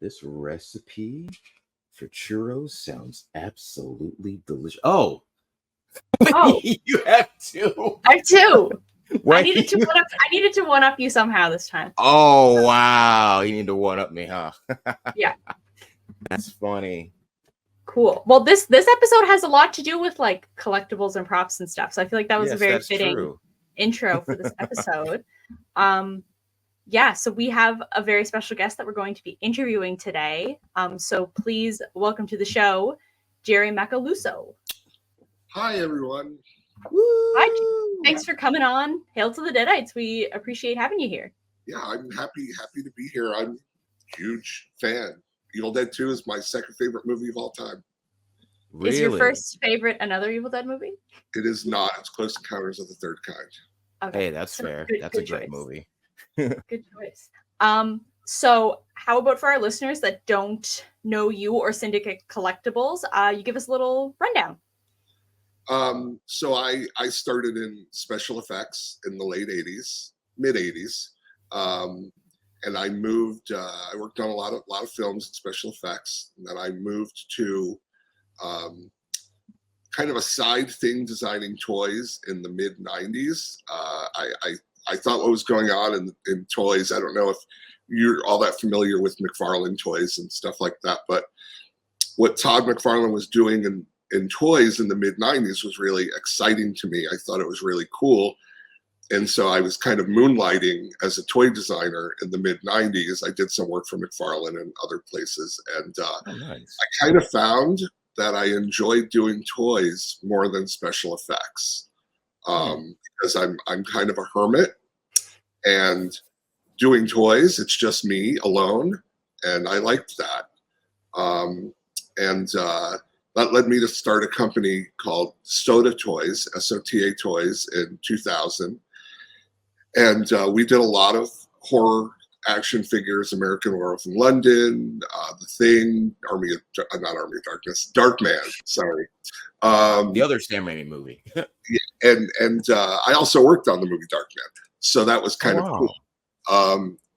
This recipe for churros sounds absolutely delicious. Oh, Oh, you have two. I have two. Wait. I needed to one up you somehow this time. Oh wow, you need to one up me, huh? Yeah. That's funny. Cool. Well, this episode has a lot to do with like collectibles and props and stuff. So I feel like that was a very fitting intro for this episode. Yeah, so we have a very special guest that we're going to be interviewing today. So please welcome to the show, Jerry Macaluso. Hi, everyone. Woo! Hi. Thanks for coming on. Hail to the Deadites. We appreciate having you here. Yeah, I'm happy to be here. I'm a huge fan. Evil Dead 2 is my second favorite movie of all time. Really? Is your first favorite another Evil Dead movie? It is not. It's Close Encounters of the Third Kind. Okay. Hey, that's fair. That's a great movie. Good choice. So how about for our listeners that don't know you or Syndicate Collectibles, you give us a little rundown. So I started in special effects in the late 80s, mid 80s. And I moved, I worked on a lot of films and special effects. And then I moved to kind of a side thing, designing toys in the mid 90s. I thought what was going on in toys, I don't know if you're all that familiar with McFarlane toys and stuff like that, but what Todd McFarlane was doing in toys in the mid 90s was really exciting to me. I thought it was really cool. And so I was kind of moonlighting as a toy designer in the mid 90s. I did some work for McFarlane and other places. And nice. I kind of found that I enjoyed doing toys more than special effects. Because I'm kind of a hermit, and doing toys, it's just me alone. And I liked that. That led me to start a company called Sota Toys, SOTA Toys, in 2000. And we did a lot of horror action figures, American Werewolf in London, The Thing, not Army of Darkness, Darkman, sorry. The other Sam Raimi movie. and I also worked on the movie Darkman. So that was kind of cool.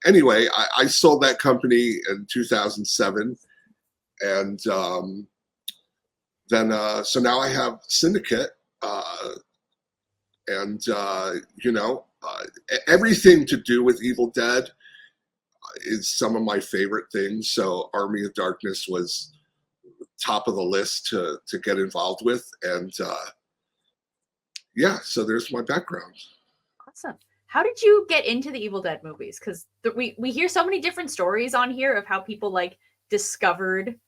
Anyway, I sold that company in 2007. And then, so now I have Syndicate, everything to do with Evil Dead is some of my favorite things. So Army of Darkness was top of the list to get involved with. And so there's my background. Awesome. How did you get into the Evil Dead movies? Because we hear so many different stories on here of how people like discovered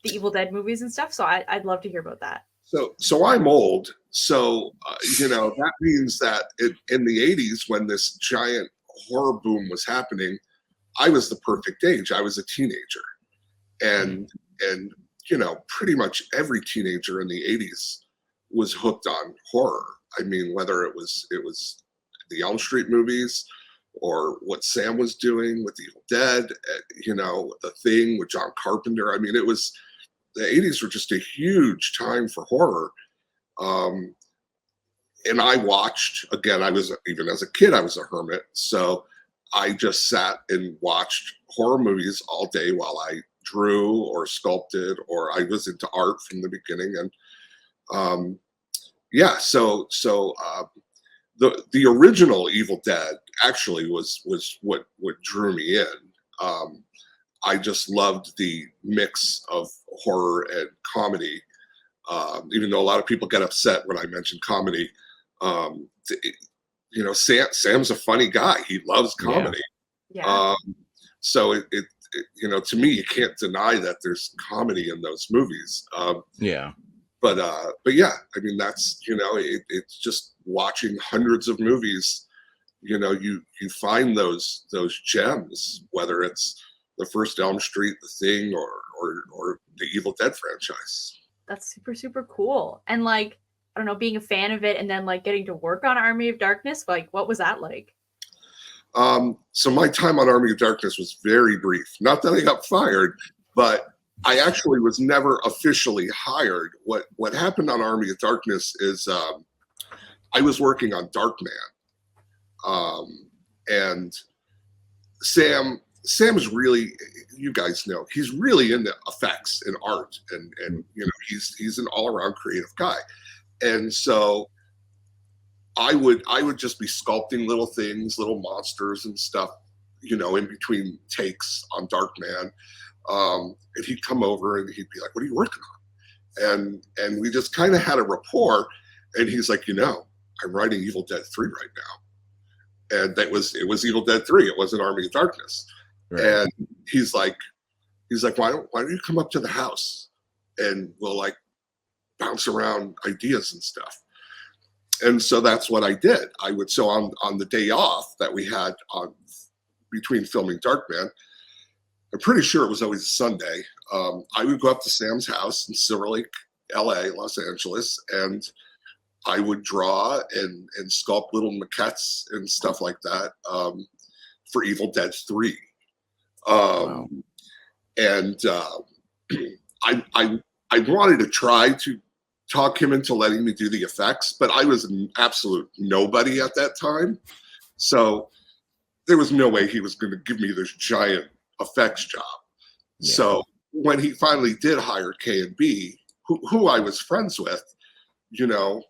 the Evil Dead movies and stuff. So I'd love to hear about that. So I'm old. So, that means that in the 80s, when this giant horror boom was happening, I was the perfect age. I was a teenager. And pretty much every teenager in the 80s was hooked on horror. I mean, whether it was the Elm Street movies or what Sam was doing with Evil Dead, The Thing with John Carpenter. I mean, the 80s were just a huge time for horror. And I watched, again, even as a kid, I was a hermit. So I just sat and watched horror movies all day while I drew or sculpted, or I was into art from the beginning. And the original Evil Dead actually was what drew me in. I just loved the mix of horror and comedy. Even though a lot of people get upset when I mention comedy, Sam's a funny guy. He loves comedy. Yeah. So it to me, you can't deny that there's comedy in those movies. But yeah, I mean, that's, it's just watching hundreds of movies, you find those gems, whether it's the first Elm Street, The Thing, or the Evil Dead franchise. That's super, super cool. And like, I don't know, being a fan of it and then like getting to work on Army of Darkness, like what was that like? So my time on Army of Darkness was very brief. Not that I got fired, but I actually was never officially hired. What happened on Army of Darkness is I was working on Darkman. And Sam Sam is really, you guys know, he's really into effects and art, and he's an all around creative guy, and so I would just be sculpting little things, little monsters and stuff, in between takes on Darkman, and he'd come over and he'd be like, "What are you working on?" And we just kind of had a rapport, and he's like, "I'm writing Evil Dead 3 right now," and it was Evil Dead 3. It wasn't Army of Darkness. Right. And he's like, why don't you come up to the house and we'll like bounce around ideas and stuff. And so that's what I did. So on the day off that we had between filming Darkman, I'm pretty sure it was always a Sunday. I would go up to Sam's house in Silver Lake, LA, Los Angeles, and I would draw and sculpt little maquettes and stuff like that for Evil Dead 3. Wow. And I wanted to try to talk him into letting me do the effects, but I was an absolute nobody at that time. So there was no way he was going to give me this giant effects job. Yeah. So when he finally did hire K&B, who I was friends with, I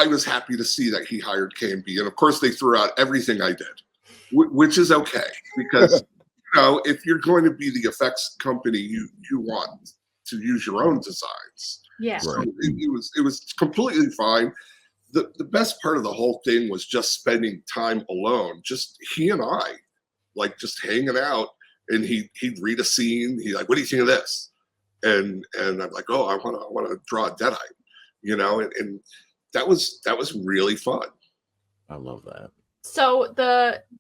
was happy to see that he hired K&B. And of course they threw out everything I did, which is okay, because if you're going to be the effects company, you want to use your own designs. Yeah. So it was completely fine. The best part of the whole thing was just spending time alone, just he and I, like just hanging out, and he'd read a scene. He's like, "What do you think of this?" And I'm like, "Oh, I want to draw a Deadite," and that was really fun. I love that. So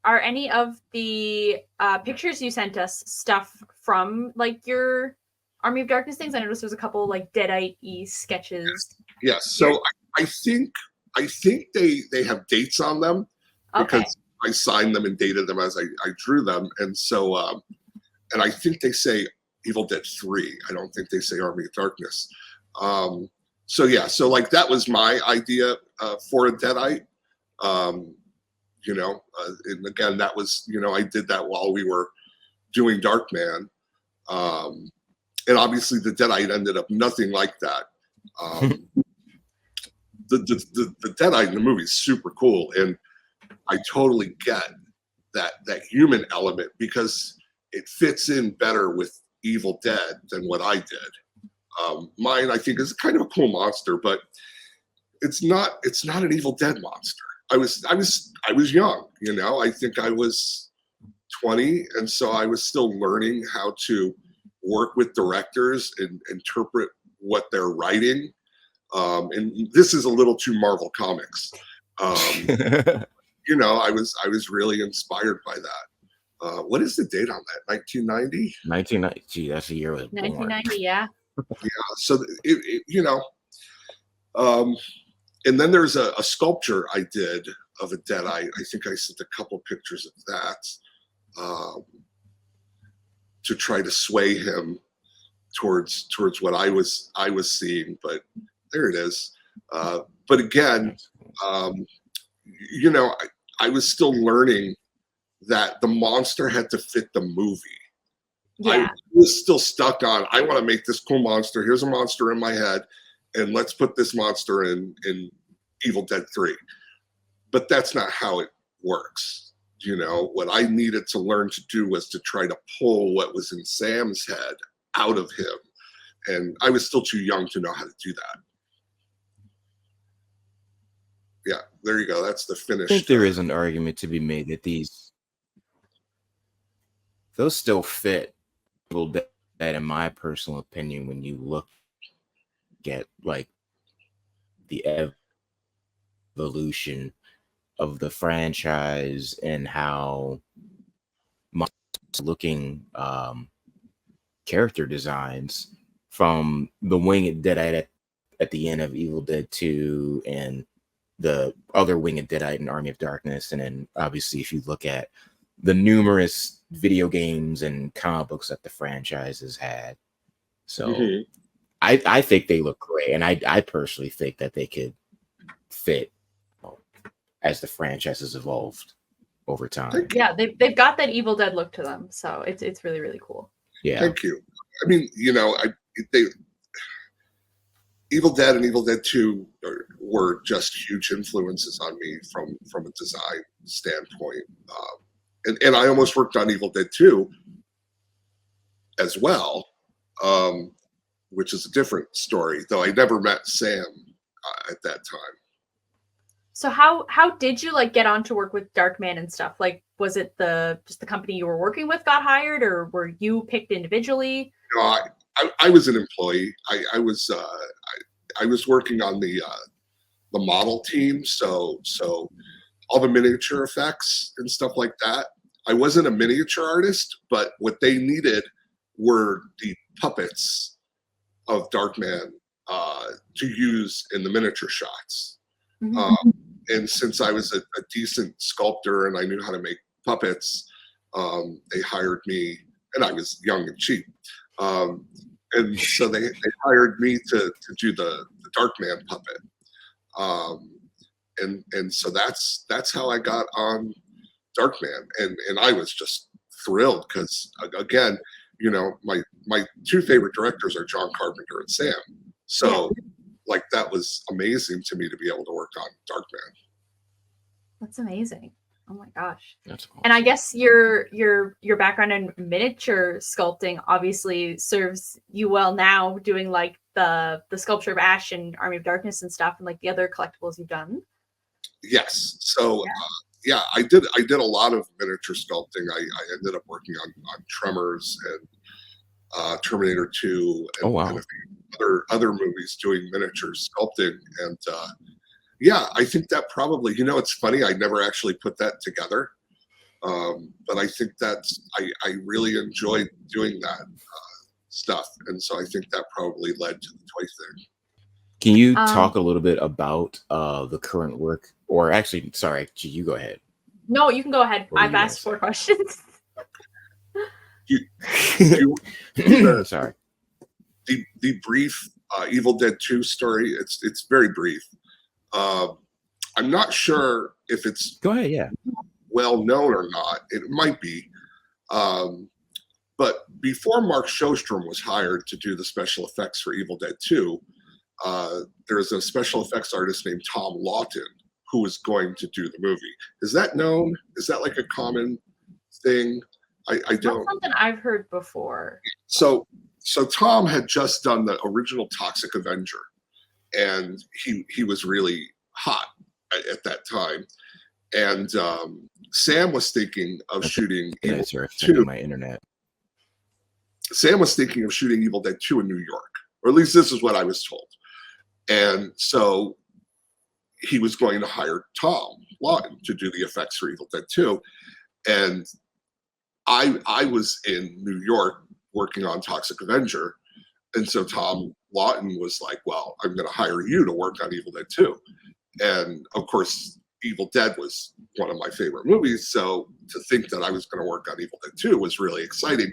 are any of the pictures you sent us stuff from like your Army of Darkness things? I noticed there's a couple like Deadite-y sketches. Yes. So I think they have dates on them because I signed them and dated them as I drew them, and so and I think they say Evil Dead 3. I don't think they say Army of Darkness. So like that was my idea for a Deadite. And again, that was, I did that while we were doing Darkman. And obviously the Deadite ended up nothing like that. The Deadite in the movie is super cool. And I totally get that human element because it fits in better with Evil Dead than what I did. Mine, I think, is kind of a cool monster, but it's not an Evil Dead monster. I was young, I think I was 20. And so I was still learning how to work with directors and interpret what they're writing. And this is a little too Marvel Comics. I was really inspired by that. What is the date on that? 1990? 1990. Gee, that's the year I was born. 1990, yeah. Yeah. So, and then there's a sculpture I did of a Deadite. I think I sent a couple pictures of that to try to sway him towards what I was seeing. But there it is. But again, I was still learning that the monster had to fit the movie. Yeah. I was still stuck on, I want to make this cool monster. Here's a monster in my head, and let's put this monster in Evil Dead 3. But that's not how it works. What I needed to learn to do was to try to pull what was in Sam's head out of him. And I was still too young to know how to do that. Yeah, there you go. That's the finish. I think there is an argument to be made that those still fit Evil Dead, in my personal opinion, when you look at like the evolution of the franchise and how much looking character designs from the winged Deadite at the end of Evil Dead 2 and the other winged Deadite in Army of Darkness, and then obviously if you look at the numerous video games and comic books that the franchise has had. So I think they look great, and I personally think that they could fit as the franchise has evolved. over time. Yeah, they've got that Evil Dead look to them, so it's really, really cool. Yeah. Thank you. I mean, Evil Dead and Evil Dead 2 were just huge influences on me from a design standpoint. And I almost worked on Evil Dead 2 as well, which is a different story, though I never met Sam at that time. So how did you like get on to work with Darkman and stuff? Like, was it just the company you were working with got hired, or were you picked individually? No, I was an employee. I was working on the model team, so all the miniature effects and stuff like that. I wasn't a miniature artist, but what they needed were the puppets of Darkman to use in the miniature shots. Mm-hmm. And since I was a decent sculptor and I knew how to make puppets, they hired me, and I was young and cheap. And so they hired me to do the Darkman puppet. And so that's how I got on Darkman. And I was just thrilled because, again, my two favorite directors are John Carpenter and Sam. So like that was amazing to me to be able to work on Darkman. That's amazing. Oh my gosh. That's awesome. And I guess your background in miniature sculpting obviously serves you well now, doing like the Sculpture of Ash and Army of Darkness and stuff, and like the other collectibles you've done. Yes. So I did a lot of miniature sculpting. I ended up working on Tremors and Terminator 2 and, and a few other movies doing miniature sculpting. And I think that probably, it's funny, I never actually put that together. But I think I really enjoyed doing that stuff. And so I think that probably led to the toy thing. Can you talk a little bit about the current work? Or actually, sorry, you go ahead. No, you can go ahead. I've asked 4 questions. Sorry. The brief Evil Dead 2 story, it's very brief. I'm not sure if it's go ahead, yeah, well known or not. It might be. But before Mark Sjostrom was hired to do the special effects for Evil Dead 2, there's a special effects artist named Tom Lawton who was going to do the movie. Is that known? Is that like a common thing? I don't. That's something I've heard before. So Tom had just done the original Toxic Avenger, and he was really hot at that time. And Sam was thinking of shooting Evil Dead 2. My internet. Sam was thinking of shooting Evil Dead 2 in New York, or at least this is what I was told. And so he was going to hire Tom Lawton to do the effects for Evil Dead 2. And I was in New York working on Toxic Avenger. And so Tom Lawton was like, well, I'm going to hire you to work on Evil Dead 2. And of course, Evil Dead was one of my favorite movies. So to think that I was going to work on Evil Dead 2 was really exciting.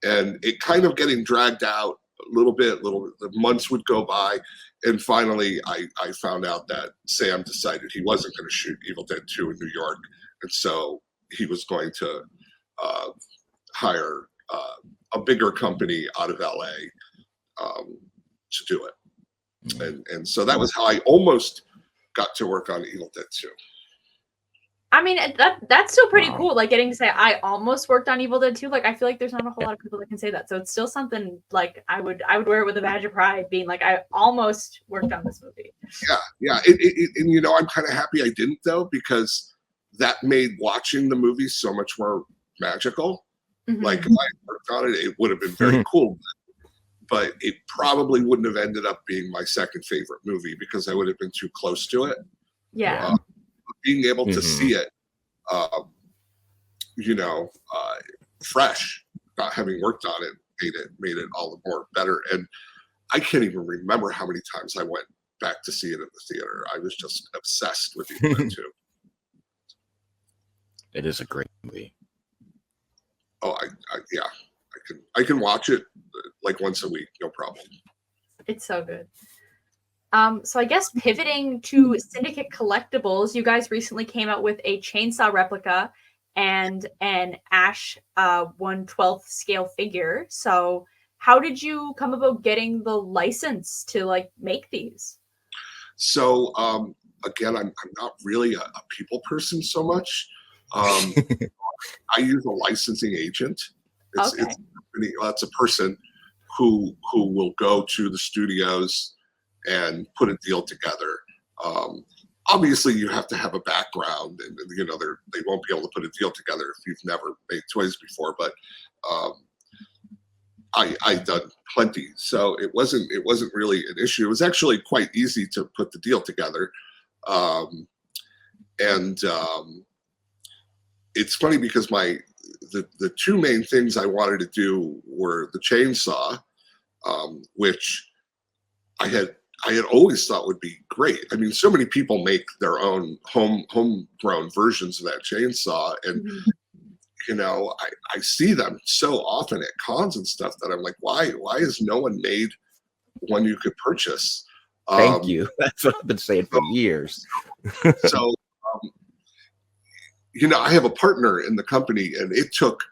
And it kind of getting dragged out a little bit, the months would go by. And finally, I found out that Sam decided he wasn't going to shoot Evil Dead 2 in New York. And so he was going to hire a bigger company out of LA to do it. And so that was how I almost got to work on Evil Dead 2. I mean, that's still pretty cool. Like getting to say I almost worked on Evil Dead 2. Like I feel like there's not a whole lot of people that can say that. So it's still something like I would wear it with a badge of pride, being like I almost worked on this movie. Yeah. And I'm kind of happy I didn't though, because that made watching the movie so much more magical. Mm-hmm. Like if I worked on it, it would have been very cool. But it probably wouldn't have ended up being my second favorite movie because I would have been too close to it. Yeah. Being able to see it, fresh, not having worked on it, made it all the more better. And I can't even remember how many times I went back to see it in the theater. I was just obsessed with Evil Dead 2. It is a great movie. Oh, I can watch it like once a week, no problem. It's so good. So I guess pivoting to Syndicate Collectibles, you guys recently came out with a chainsaw replica and an Ash 1/12 scale figure. So how did you come about getting the license to like make these? So again, I'm not really a people person so much. I use a licensing agent. It's a person who will go to the studios and put a deal together. Obviously, you have to have a background, and you know they won't be able to put a deal together if you've never made toys before. But I've done plenty, so it wasn't really an issue. It was actually quite easy to put the deal together, and it's funny because the two main things I wanted to do were the chainsaw, which I had always thought would be great. I mean, so many people make their own homegrown versions of that chainsaw, and you know, I see them so often at cons and stuff that I'm like, why has no one made one you could purchase? Thank you. That's what I've been saying for years. So, you know, I have a partner in the company, and it took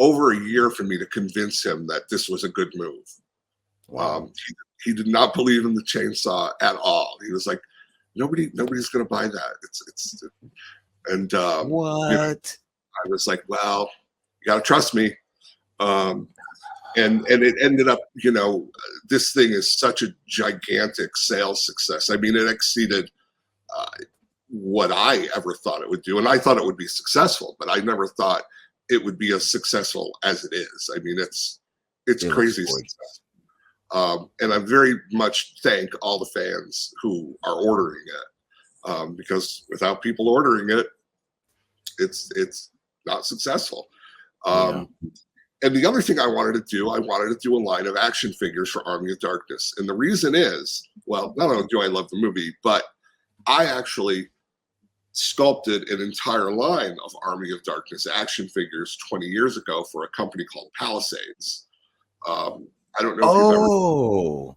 over a year for me to convince him that this was a good move. Wow. He did not believe in the chainsaw at all. He was like, nobody's going to buy that. And what? You know, I was like, well, you got to trust me. And it ended up, you know, this thing is such a gigantic sales success. I mean, it exceeded what I ever thought it would do. And I thought it would be successful, but I never thought it would be as successful as it is. I mean, it's crazy success. And I very much thank all the fans who are ordering it, because without people ordering it, it's not successful. And the other thing I wanted to do a line of action figures for Army of Darkness. And the reason is, well, not only do I love the movie, but I actually sculpted an entire line of Army of Darkness action figures 20 years ago for a company called Palisades. I don't know if you've ever.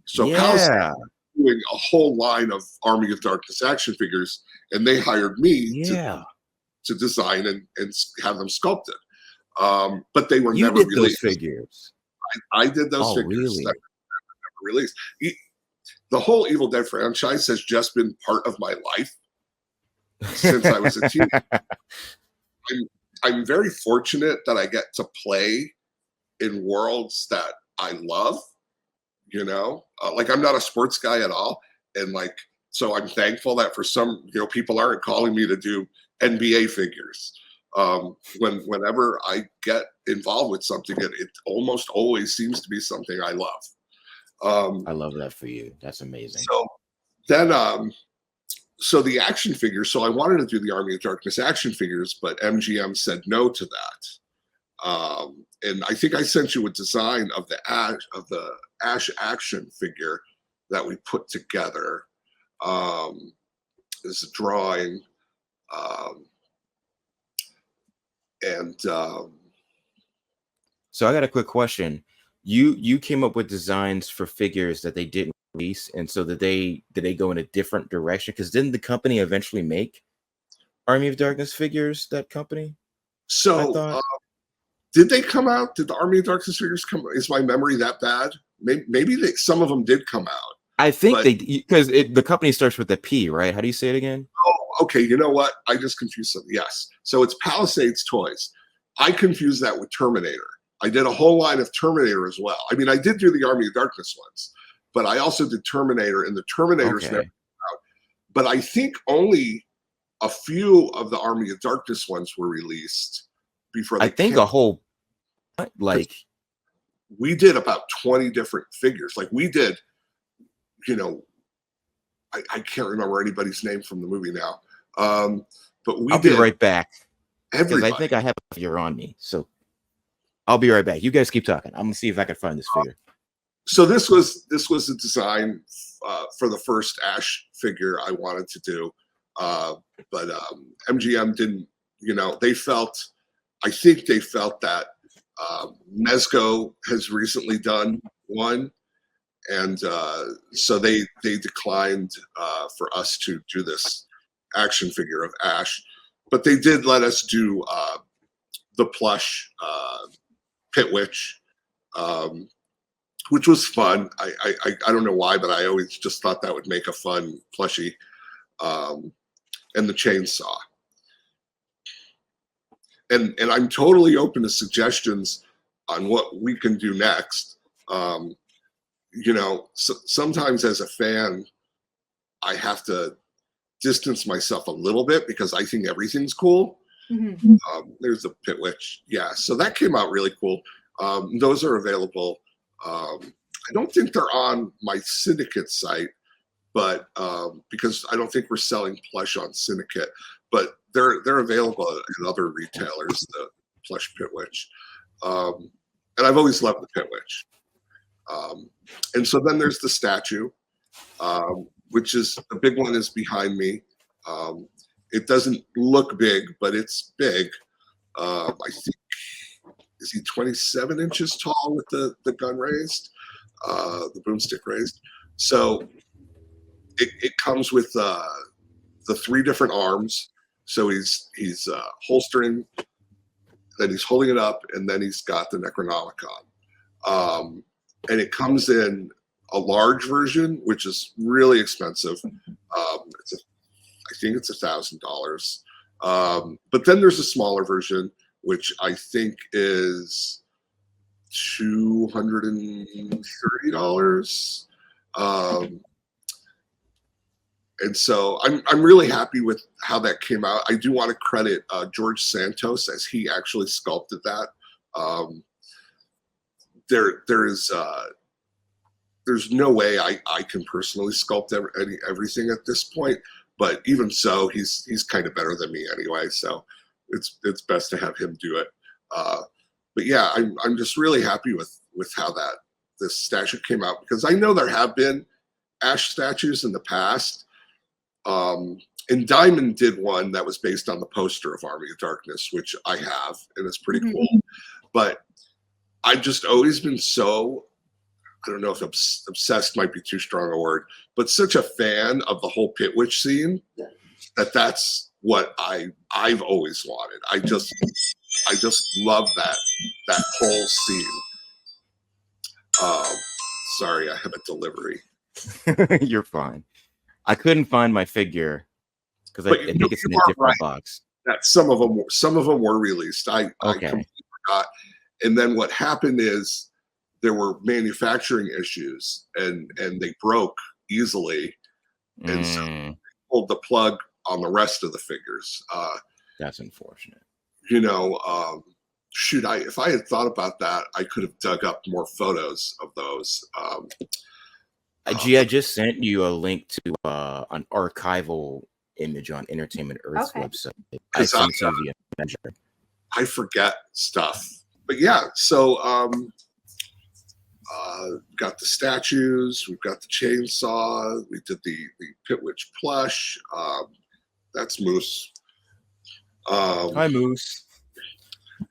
So Palisades doing a whole line of Army of Darkness action figures, and they hired me to design and have them sculpted. But they were never released. Those figures. I did those figures. Really? That were never released. The whole Evil Dead franchise has just been part of my life since I was a teenager. I'm very fortunate that I get to play in worlds that I love, you know, like I'm not a sports guy at all. And like, so I'm thankful that for some, you know, people aren't calling me to do NBA figures. Whenever I get involved with something, it almost always seems to be something I love. I love that for you. That's amazing. So then, so the action figures, so I wanted to do the Army of Darkness action figures, but MGM said no to that. And I think I sent you a design of the Ash action figure that we put together. There's a drawing. So I got a quick question. You came up with designs for figures that they didn't release, and so did they go in a different direction? Because didn't the company eventually make Army of Darkness figures? That company. So did they come out? Did the Army of Darkness figures come? Is my memory that bad? Maybe some of them did come out. I think because the company starts with a P, right? How do you say it again? Oh, okay. You know what? I just confused them. Yes. So it's Palisades Toys. I confused that with Terminator. I did a whole line of Terminator as well. I mean, I did do the Army of Darkness ones, but I also did Terminator, and the Terminators never came out. But I think only a few of the Army of Darkness ones were released before. I think a whole, like, we did about 20 different figures. Like we did, you know, I can't remember anybody's name from the movie now. But I'll be right back. Because I think I have a figure on me. So I'll be right back. You guys keep talking. I'm gonna see if I can find this figure. So this was the design for the first Ash figure I wanted to do. But MGM didn't, you know, I think they felt that Mezco has recently done one, and so they declined for us to do this action figure of Ash, but they did let us do the plush Pit Witch, which was fun. I don't know why, but I always just thought that would make a fun plushie, and the chainsaw. And I'm totally open to suggestions on what we can do next. Sometimes as a fan, I have to distance myself a little bit because I think everything's cool. Mm-hmm. There's a Pit Witch. Yeah, so that came out really cool. Those are available. I don't think they're on my Syndicate site, but because I don't think we're selling plush on Syndicate, but they're available at other retailers, the plush Pit Witch. And I've always loved the Pit Witch. And so then there's the statue, which is the big one is behind me. It doesn't look big, but it's big. I think, is he 27 inches tall with the gun raised, the boomstick raised? So it comes with the 3 different arms. So he's holstering, then he's holding it up, and then he's got the Necronomicon. And it comes in a large version, which is really expensive. I think it's $1,000. But then there's a smaller version, which I think is $230. And so I'm really happy with how that came out. I do want to credit George Santos, as he actually sculpted that. There's no way I can personally sculpt everything at this point, but even so, he's kind of better than me anyway. So it's best to have him do it. But yeah, I'm just really happy with how this statue came out, because I know there have been Ash statues in the past. And Diamond did one that was based on the poster of Army of Darkness, which I have, and it's pretty cool. But I've just always been so, I don't know if obsessed might be too strong a word, but such a fan of the whole Pit Witch scene that's what I've always wanted. I just love that whole scene. Sorry, I have a delivery. You're fine. I couldn't find my figure because I think it's in a different box. That some of them were released. I completely forgot. And then what happened is there were manufacturing issues, and they broke easily, and so they pulled the plug on the rest of the figures. That's unfortunate. If I had thought about that, I could have dug up more photos of those. Gee, I just sent you a link to an archival image on Entertainment Earth's website. I forget stuff. But yeah, so got the statues, we've got the chainsaw, we did the Pit Witch plush. That's Moose. Hi, Moose.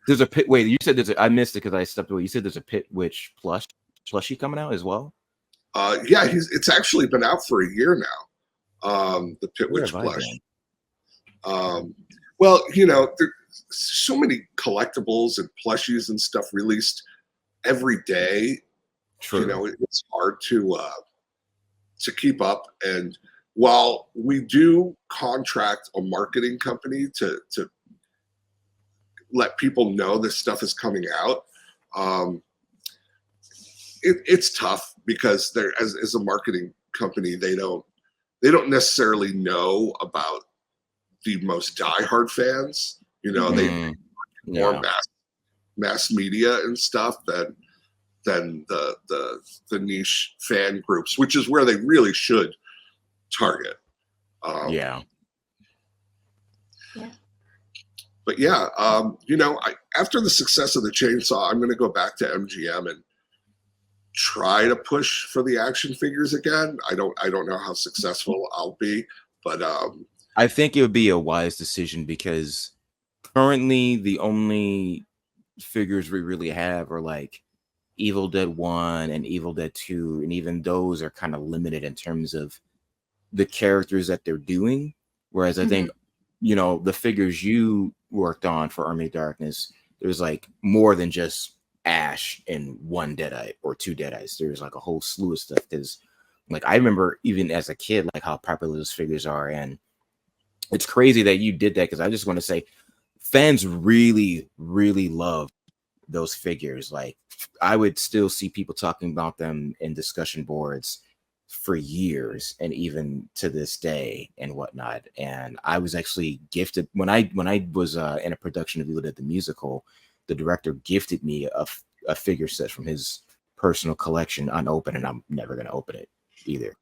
There's a pit. Wait, you said I missed it because I stepped away. You said there's a Pit Witch plushie coming out as well. Yeah, it's actually been out for a year now. The Pit Witch plush. Well, there's so many collectibles and plushies and stuff released every day. True. It's hard to keep up. And while we do contract a marketing company to let people know this stuff is coming out, it's tough because they're as a marketing company, they don't necessarily know about the most diehard fans. They more mass media and stuff than the niche fan groups, which is where they really should target. But yeah, after the success of the chainsaw, I'm going to go back to MGM and try to push for the action figures again. I don't know how successful I'll be, but I think it would be a wise decision because currently the only figures we really have are like Evil Dead 1 and Evil Dead 2, and even those are kind of limited in terms of the characters that they're doing. Whereas I think, you know, the figures you worked on for Army of Darkness, there's like more than just Ash and one Deadite or two Deadites. There's like a whole slew of stuff. Because like I remember even as a kid, like how popular those figures are. And it's crazy that you did that, because I just want to say fans really, really love those figures. Like I would still see people talking about them in discussion boards for years and even to this day and whatnot. And I was actually gifted when I was in a production of Evil Dead the musical. The director gifted me a figure set from his personal collection unopened, and I'm never gonna open it either.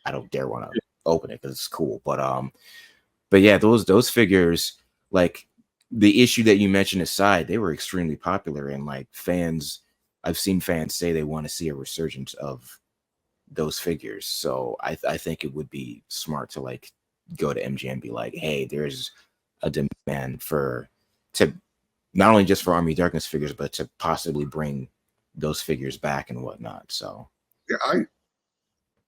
I don't dare want to open it because it's cool. But yeah, those figures, like the issue that you mentioned aside, they were extremely popular, and like fans, I've seen fans say they want to see a resurgence of those figures. So I think it would be smart to like go to MGM and be like, hey, there's a demand to not only just for Army of Darkness figures, but to possibly bring those figures back and whatnot. So yeah,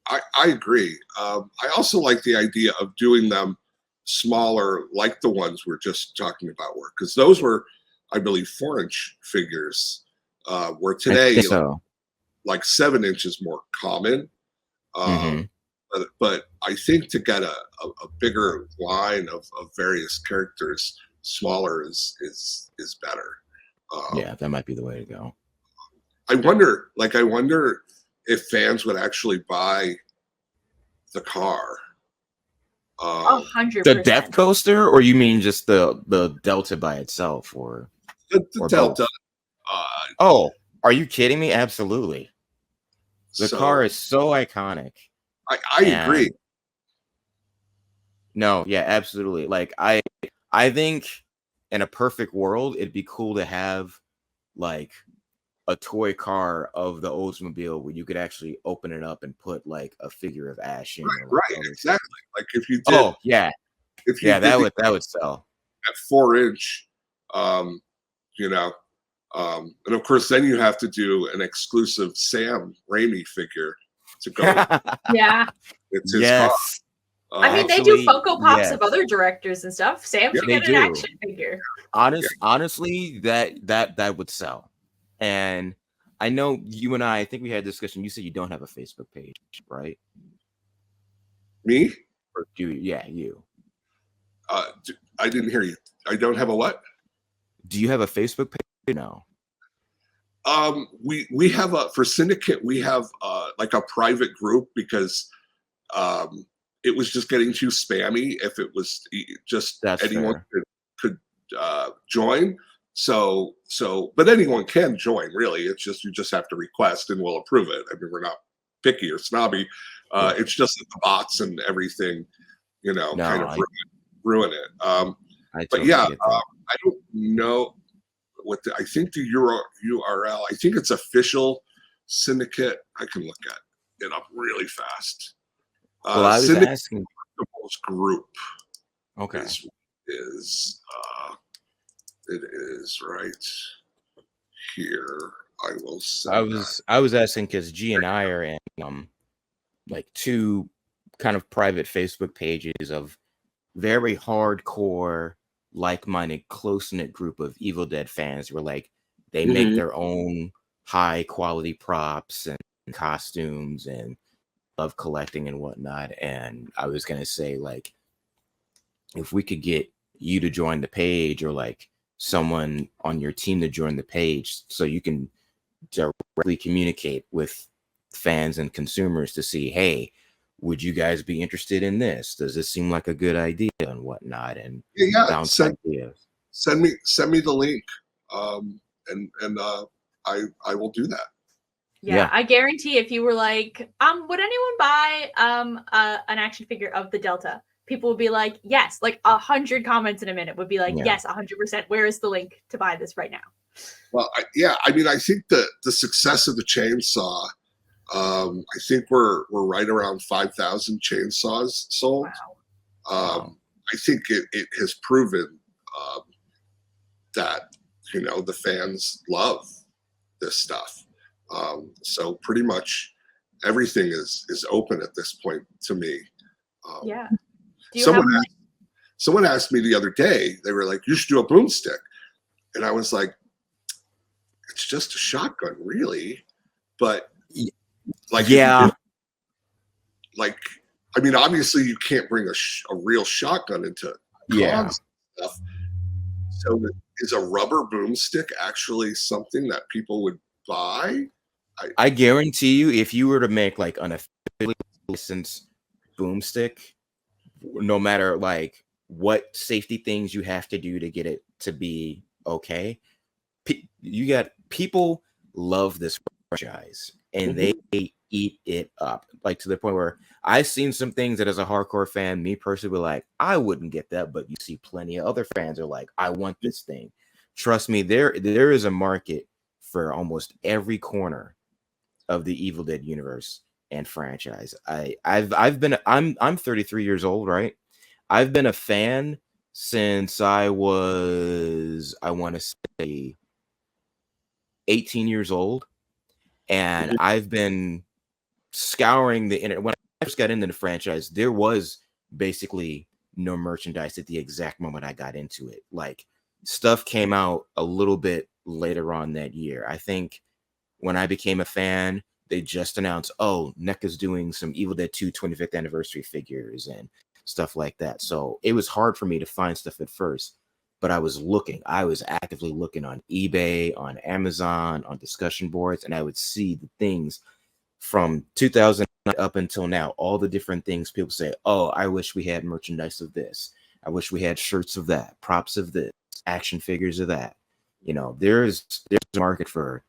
I agree. I also like the idea of doing them smaller, like the ones we're just talking about, because those were, I believe, 4-inch figures, where today like 7 inches more common. But I think to get a bigger line of various characters, smaller is better. Yeah, that might be the way to go. I wonder if fans would actually buy the car. 100%. The Death Coaster, or you mean just the Delta by itself, or the Delta? Oh, are you kidding me? Absolutely. The car is so iconic. I agree. No, yeah, absolutely. Like I think in a perfect world, it'd be cool to have like a toy car of the Oldsmobile where you could actually open it up and put like a figure of Ash in. Right, exactly. Like if you did. Oh yeah, if you that would sell at 4-inch, you know, and of course then you have to do an exclusive Sam Raimi figure to go. Yeah, it's his car. I mean, they do Funko Pops of other directors and stuff. Sam should get an action figure. Honestly, that would sell. And I know you and I think we had a discussion. You said you don't have a Facebook page, right? Me? Or do you? Yeah, you. I didn't hear you. I don't have a what? Do you have a Facebook page? No. We have for Syndicate, we have like a private group, because it was just getting too spammy if it was just anyone could join. So, but anyone can join, really. It's just, you just have to request and we'll approve it. I mean, we're not picky or snobby. It's just that the bots and everything, you know, kind of ruin it. But yeah, I don't know what I think the URL, I think it's official Syndicate. I can look at it up really fast. Well, I was Syndicate asking group. Okay. It is right here. I will say. I was asking because G and I are in like two kind of private Facebook pages of very hardcore, like-minded, close-knit group of Evil Dead fans where like they make their own high quality props and costumes and love collecting and whatnot. And I was gonna say, like, if we could get you to join the page, or like someone on your team to join the page, so you can directly communicate with fans and consumers to see, hey, would you guys be interested in this? Does this seem like a good idea and whatnot? And bounce ideas. Send me the link, and I will do that. Yeah, I guarantee if you were like, would anyone buy an action figure of the Delta? People would be like, yes. Like 100 comments in a minute would be like, yes, 100%. Where is the link to buy this right now? Well, I mean, I think the success of the chainsaw, I think we're right around 5,000 chainsaws sold. Wow. I think it has proven that, you know, the fans love this stuff. So pretty much everything is open at this point to me. Yeah. Someone asked me the other day, they were like, you should do a boomstick. And I was like, it's just a shotgun, really. But like, yeah, like, I mean, obviously you can't bring a real shotgun into cons stuff. So is a rubber boomstick actually something that people would buy? I guarantee you, if you were to make like an officially licensed boomstick, no matter like what safety things you have to do to get it to be okay, you got people love this franchise and they eat it up, like to the point where I've seen some things that as a hardcore fan, me personally, like, I wouldn't get that, but you see plenty of other fans are like, I want this thing. Trust me, there is a market for almost every corner of the Evil Dead universe and franchise. I'm 33 years old, right? I've been a fan since I was, I want to say, 18 years old, and I've been scouring the internet. When I first got into the franchise, there was basically no merchandise at the exact moment I got into it. Like, stuff came out a little bit later on that year. I think when I became a fan, they just announced, oh, NECA's doing some Evil Dead 2 25th anniversary figures and stuff like that. So it was hard for me to find stuff at first, but I was actively looking on eBay, on Amazon, on discussion boards, and I would see the things from 2000 up until now, all the different things people say, oh, I wish we had merchandise of this. I wish we had shirts of that, props of this, action figures of that. You know, there's a market for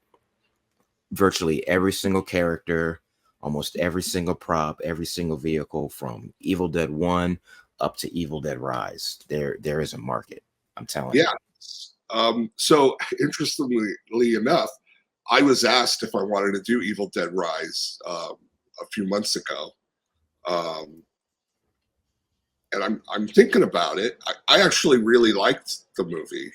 virtually every single character, almost every single prop, every single vehicle, from Evil Dead 1 up to Evil Dead Rise. There is a market, I'm telling you. Yeah. So interestingly enough, I was asked if I wanted to do Evil Dead Rise a few months ago. And I'm thinking about it. I actually really liked the movie.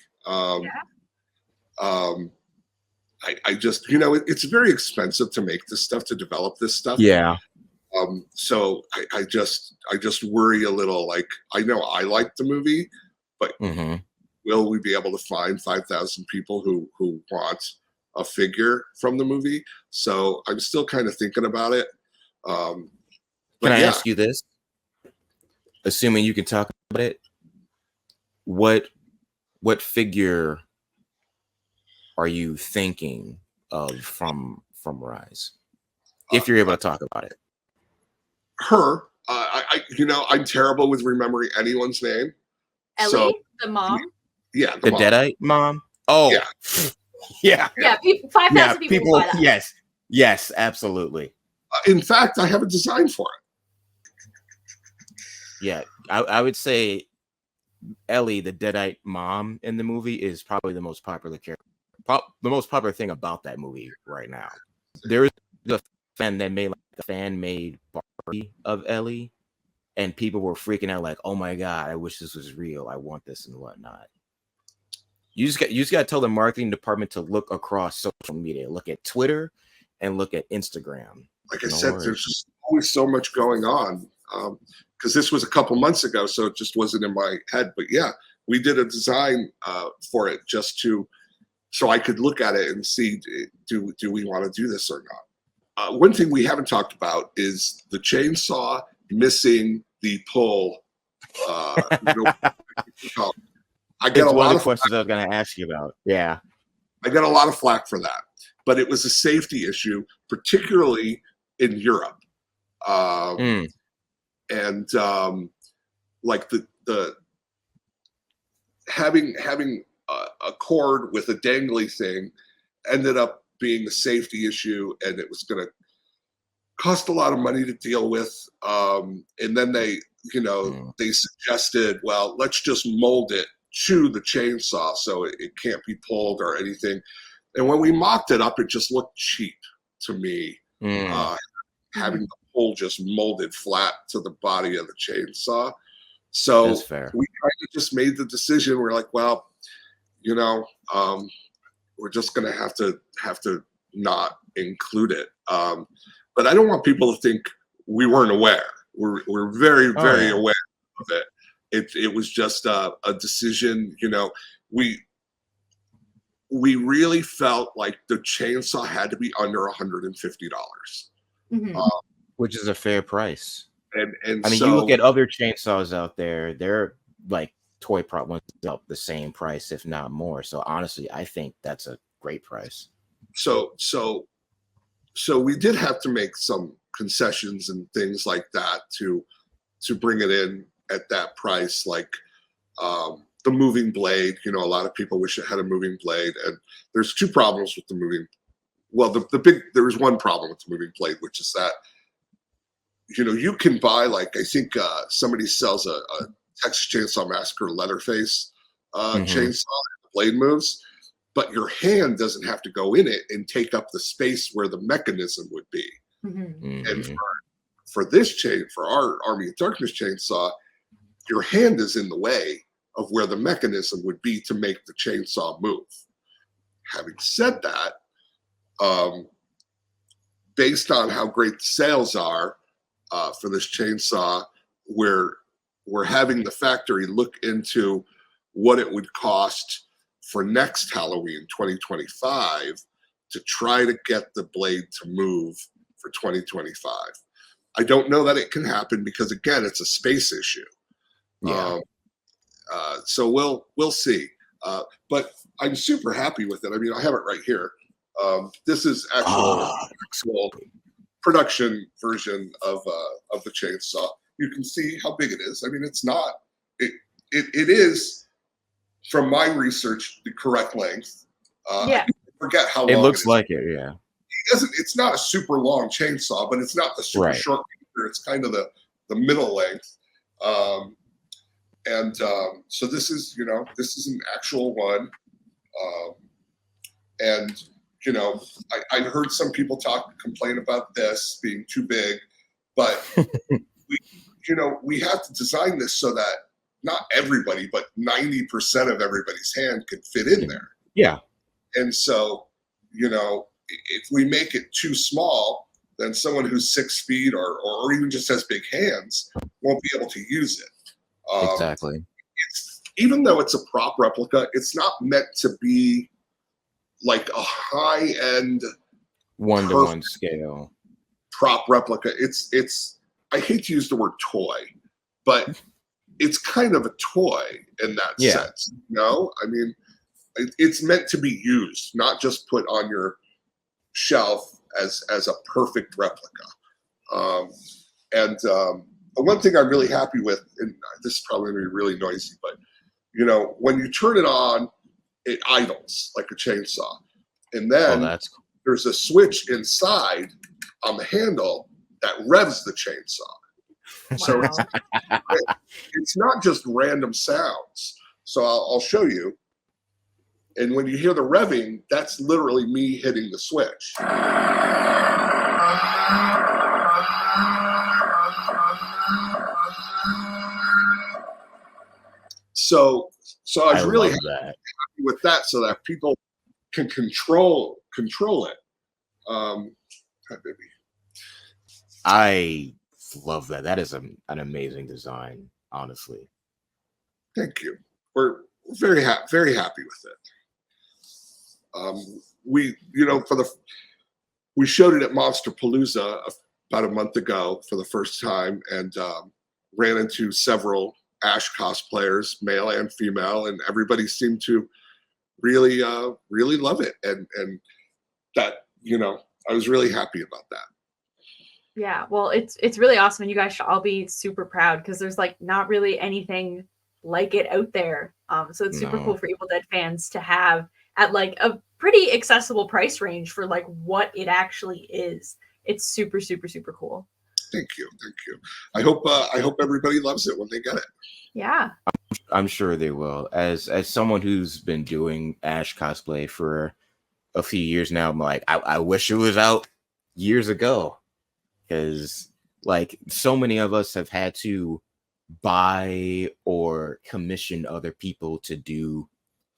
I just, you know, it's very expensive to make this stuff, to develop this stuff. Yeah. So I just worry a little. Like, I know I like the movie, but will we be able to find 5,000 people who want a figure from the movie? So I'm still kind of thinking about it. Can I ask you this? Assuming you can talk about it, what figure are you thinking of from Rise, if you're able to talk about it? Her. I'm terrible with remembering anyone's name. Ellie, the mom. Yeah, the Deadite mom. Oh, yeah. 5,000 people buy that. Yes, absolutely. In fact, I have a design for it. Yeah, I would say Ellie, the Deadite mom in the movie, is probably the most popular character. The most popular thing about that movie right now. There is a fan made Barbie of Ellie, and people were freaking out like, "Oh my god, I wish this was real. I want this and whatnot." You just got to tell the marketing department to look across social media, look at Twitter, and look at Instagram. Like I said, there's just always so much going on. Because this was a couple months ago, so it just wasn't in my head. But yeah, we did a design for it just so I could look at it and see, do we want to do this or not? One thing we haven't talked about is the chainsaw missing the pull. I get a lot of questions I was going to ask you about. Yeah, I got a lot of flack for that, but it was a safety issue, particularly in Europe. And like the having a cord with a dangly thing ended up being a safety issue, and it was going to cost a lot of money to deal with. And then they suggested, well, let's just mold it to the chainsaw so it can't be pulled or anything. And when we mocked it up, it just looked cheap to me. Having the pole just molded flat to the body of the chainsaw. So we kind of just made the decision. We're like, well, we're just going to have to not include it. But I don't want people to think we weren't aware. We're very, very aware of it. It was just a decision. We really felt like the chainsaw had to be under $150, which is a fair price. And I mean, so, you look at other chainsaws out there; they're like toy prop ones up the same price, if not more. So honestly, I think that's a great price. So we did have to make some concessions and things like that to bring it in at that price, like the moving blade. A lot of people wish it had a moving blade, and there's two problems with the moving. Well, there was one problem with the moving blade, which is that you can buy, like, I think somebody sells a Texas Chainsaw Massacre Leatherface chainsaw, the blade moves, but your hand doesn't have to go in it and take up the space where the mechanism would be. And for this for our Army of Darkness chainsaw, your hand is in the way of where the mechanism would be to make the chainsaw move. Having said that, based on how great the sales are for this chainsaw, we're having the factory look into what it would cost for next Halloween 2025 to try to get the blade to move for 2025. I don't know that it can happen because, again, it's a space issue. So we'll see. But I'm super happy with it. I mean, I have it right here. This is actual production version of the chainsaw. You can see how big it is. I mean, it's not. It is, from my research, the correct length. I forget how long it looks like it. Yeah. It's not a super long chainsaw, but it's not the super short either. It's kind of the middle length. So this is an actual one. I heard some people complain about this being too big, but we have to design this so that not everybody, but 90% of everybody's hand can fit in there. Yeah. And so, if we make it too small, then someone who's 6 feet or even just has big hands won't be able to use it. Exactly. Even though it's a prop replica, it's not meant to be like a high-end 1-to-1 scale prop replica. It's I hate to use the word toy, but it's kind of a toy in that sense. I mean, it's meant to be used, not just put on your shelf as a perfect replica. One thing I'm really happy with, and this is probably going to be really noisy, but when you turn it on, it idles like a chainsaw, and then that's cool. There's a switch inside on the handle that revs the chainsaw. So it's not just random sounds. So I'll show you. And when you hear the revving, that's literally me hitting the switch. So I was really happy with that, so that people can control it. Hi, baby. I love that. That is an amazing design, honestly. Thank you. We're very happy with it. We showed it at Monster Palooza about a month ago for the first time, and ran into several Ash cosplayers, male and female, and everybody seemed to really love it, and that I was really happy about that. Yeah, well, it's really awesome, and you guys should all be super proud because there's like not really anything like it out there. So it's super cool for Evil Dead fans to have at like a pretty accessible price range for like what it actually is. It's super, super, super cool. Thank you. I hope everybody loves it when they get it. Yeah, I'm sure they will. As someone who's been doing Ash cosplay for a few years now, I'm like, I wish it was out years ago, because like so many of us have had to buy or commission other people to do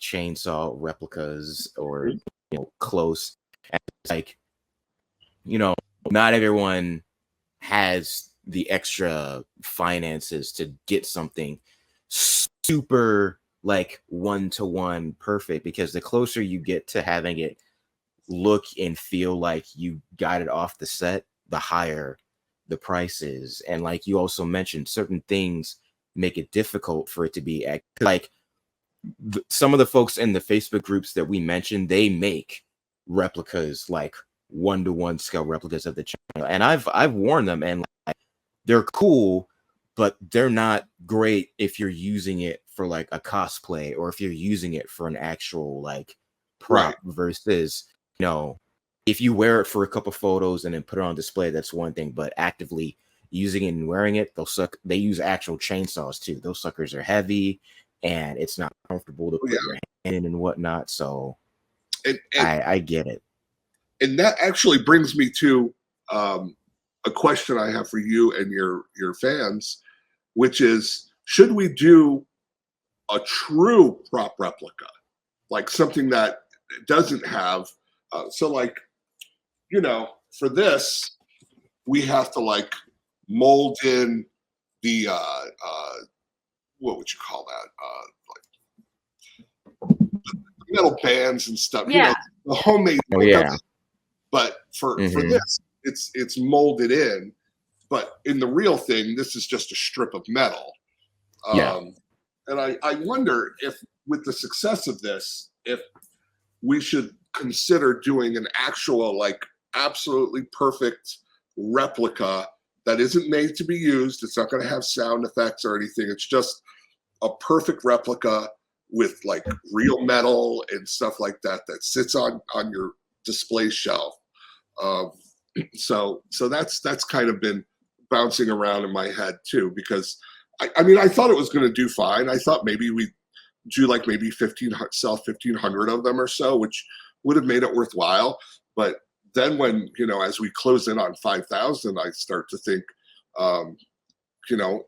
chainsaw replicas or close. And it's like, not everyone has the extra finances to get something super like 1-to-1 perfect, because the closer you get to having it look and feel like you got it off the set, the higher the price is. And like you also mentioned, certain things make it difficult for it to be like some of the folks in the Facebook groups that we mentioned, they make replicas, like 1-to-1 scale replicas of the channel, and I've worn them, and like, they're cool, but they're not great if you're using it for like a cosplay or if you're using it for an actual like prop, versus if you wear it for a couple photos and then put it on display, that's one thing, but actively using it and wearing it, they use actual chainsaws too. Those suckers are heavy and it's not comfortable to put your hand in and whatnot. So I get it. And that actually brings me to a question I have for you and your fans, which is, should we do a true prop replica, like something that doesn't have so like, for this we have to like mold in the what would you call that, like metal bands and stuff, the homemade but for this it's molded in, but in the real thing this is just a strip of metal. And I wonder if with the success of this, if we should consider doing an actual like absolutely perfect replica that isn't made to be used. It's not going to have sound effects or anything. It's just a perfect replica with like real metal and stuff like that sits on your display shelf. So that's kind of been bouncing around in my head too, because I mean, I thought it was going to do fine. I thought maybe we'd do like maybe 1,500 of them or so, which would have made it worthwhile. But then when, as we close in on 5,000, I start to think,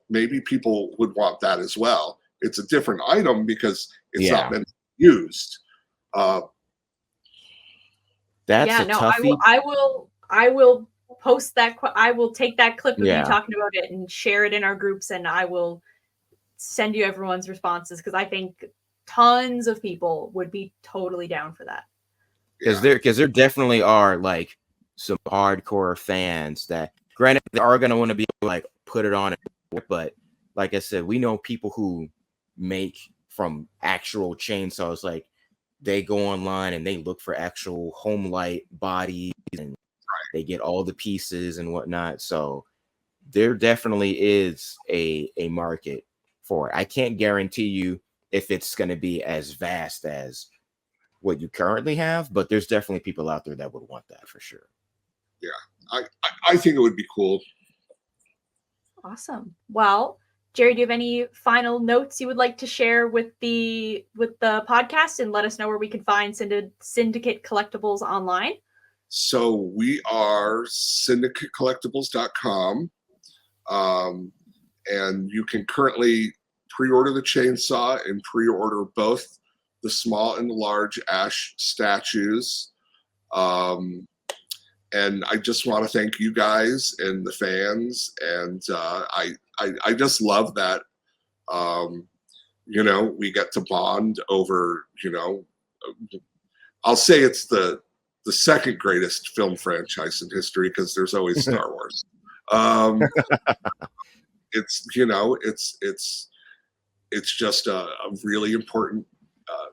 maybe people would want that as well. It's a different item because it's not meant to be used. I will post that. I will take that clip of you talking about it and share it in our groups, and I will send you everyone's responses, because I think tons of people would be totally down for that. Because there definitely are like some hardcore fans that, granted, they are going to want to be able to like put it on, but like I said, we know people who make from actual chainsaws. Like they go online and they look for actual home light bodies and they get all the pieces and whatnot. So there definitely is a market for it. I can't guarantee you if it's going to be as vast as what you currently have, but there's definitely people out there that would want that for sure. Yeah, I think it would be cool. Awesome. Well, Jerry, do you have any final notes you would like to share with the podcast, and let us know where we can find Syndicate Collectibles online? So we are syndicatecollectibles.com. And you can currently pre-order the chainsaw and pre-order both the small and the large Ash statues. And I just want to thank you guys and the fans. And I just love that, we get to bond over, I'll say it's the second greatest film franchise in history, because there's always Star Wars. It's just a really important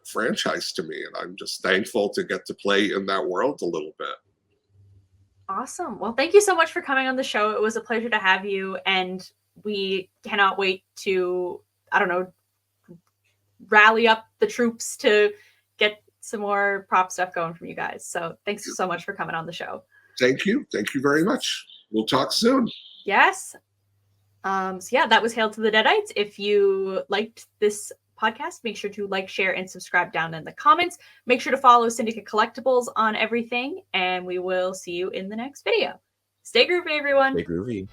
franchise to me, and I'm just thankful to get to play in that world a little bit. Awesome. Well, thank you so much for coming on the show. It was a pleasure to have you, and we cannot wait to, rally up the troops to get some more prop stuff going from you guys. So thanks so much for coming on the show. Thank you. Thank you very much. We'll talk soon. Yes. So yeah, that was Hail to the Deadites. If you liked this podcast, make sure to like, share, and subscribe down in the comments. Make sure to follow Syndicate Collectibles on everything, and we will see you in the next video. Stay groovy, everyone. Stay groovy.